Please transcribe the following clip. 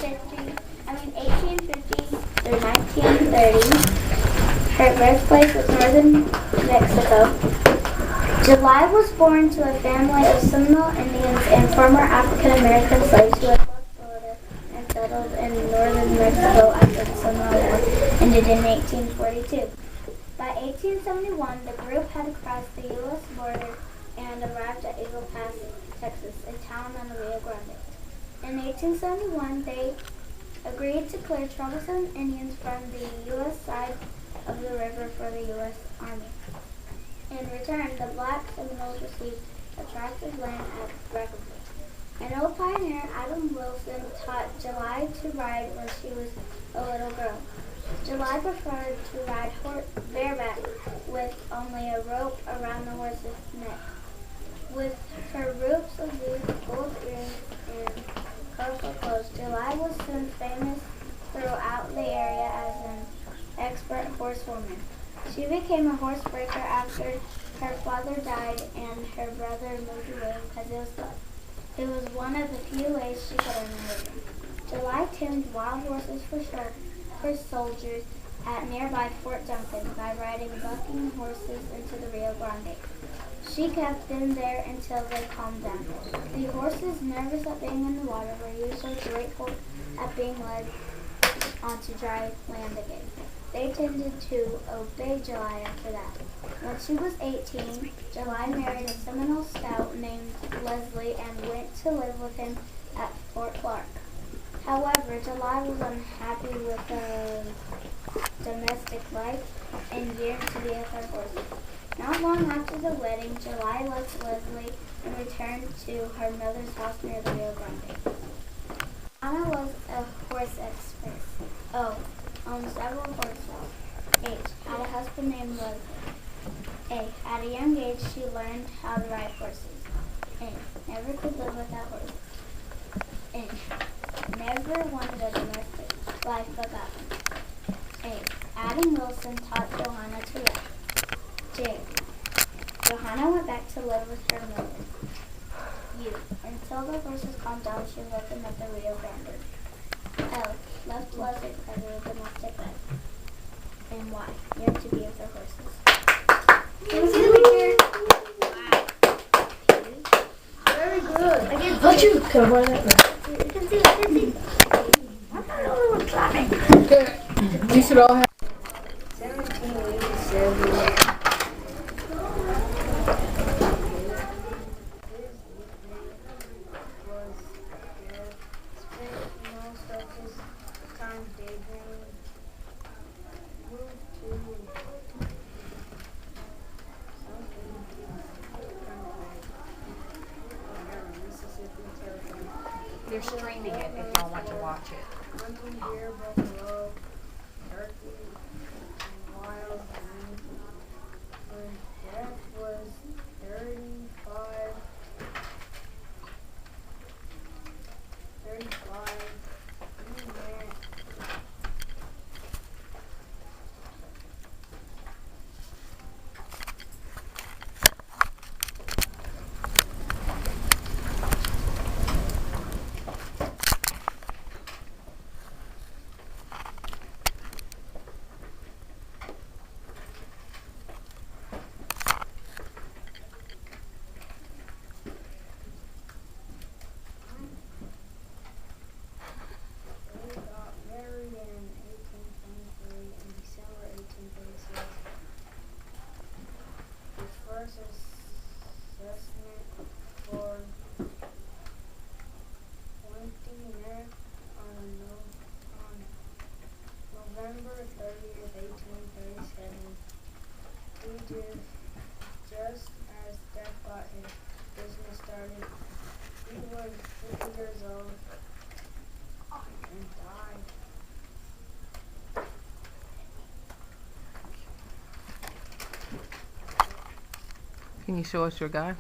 1850 through 1930. Her birthplace was northern Mexico. July was born to a family of Seminole Indians and former African American slaves who had left Florida and settled in northern Mexico after the Seminole War ended in 1842. By 1871, the group had crossed the U.S. border and arrived at Eagle Pass, Texas, a town on the Rio Grande. In 1871, they agreed to clear troublesome Indians from the U.S. side of the river for the U.S. Army. In return, the black Seminoles received a tract of land at Breckenridge. An old pioneer, Adam Wilson, taught July to ride when she was a little girl. July preferred to ride bareback with only a rope around the horse's neck. With her roots of youth, gold earrings, and colorful clothes, July was soon famous throughout the area as an expert horsewoman. She became a horse breaker after her father died and her brother moved away because it was one of the few ways she could earn a living. July tamed wild horses for soldiers at nearby Fort Duncan by riding bucking horses into the Rio Grande. She kept them there until they calmed down. The horses, nervous at being in the water, were usually grateful at being led onto dry land again. They tended to obey July after that. When she was 18, July married a Seminole scout named Leslie and went to live with him at Fort Clark. However, July was unhappy with her domestic life and yearned to be with her horses. Not long after the wedding, July left Leslie and returned to her mother's house near the Rio Grande. Johanna was a horse expert. O. Owned several horses. H. Had a husband named Leslie. A. At a young age, she learned how to ride horses. N. Never could live without horses. N. Never wanted a domestic life but got one. A. Adam Wilson taught Johanna to ride. J. Johanna went back to live with her mother. U. Until the horses calmed down, she left them at the Rio Grande. L. Left Leslie because of the domestic life. And Y. Yearned to be with her horses. Very good. I thought you could wear that. You can see. I thought it was climbing. We should all have 1787. They're streaming it if y'all want to watch it. Hunting deer, buffalo, turkey, and wild game. Her death was 35. They got married in 1823 and December 1836. His first assessment for 20 men on November 30th, 1837. He just as Death got his business started. He was 50 years old and died. Can you show us your guy?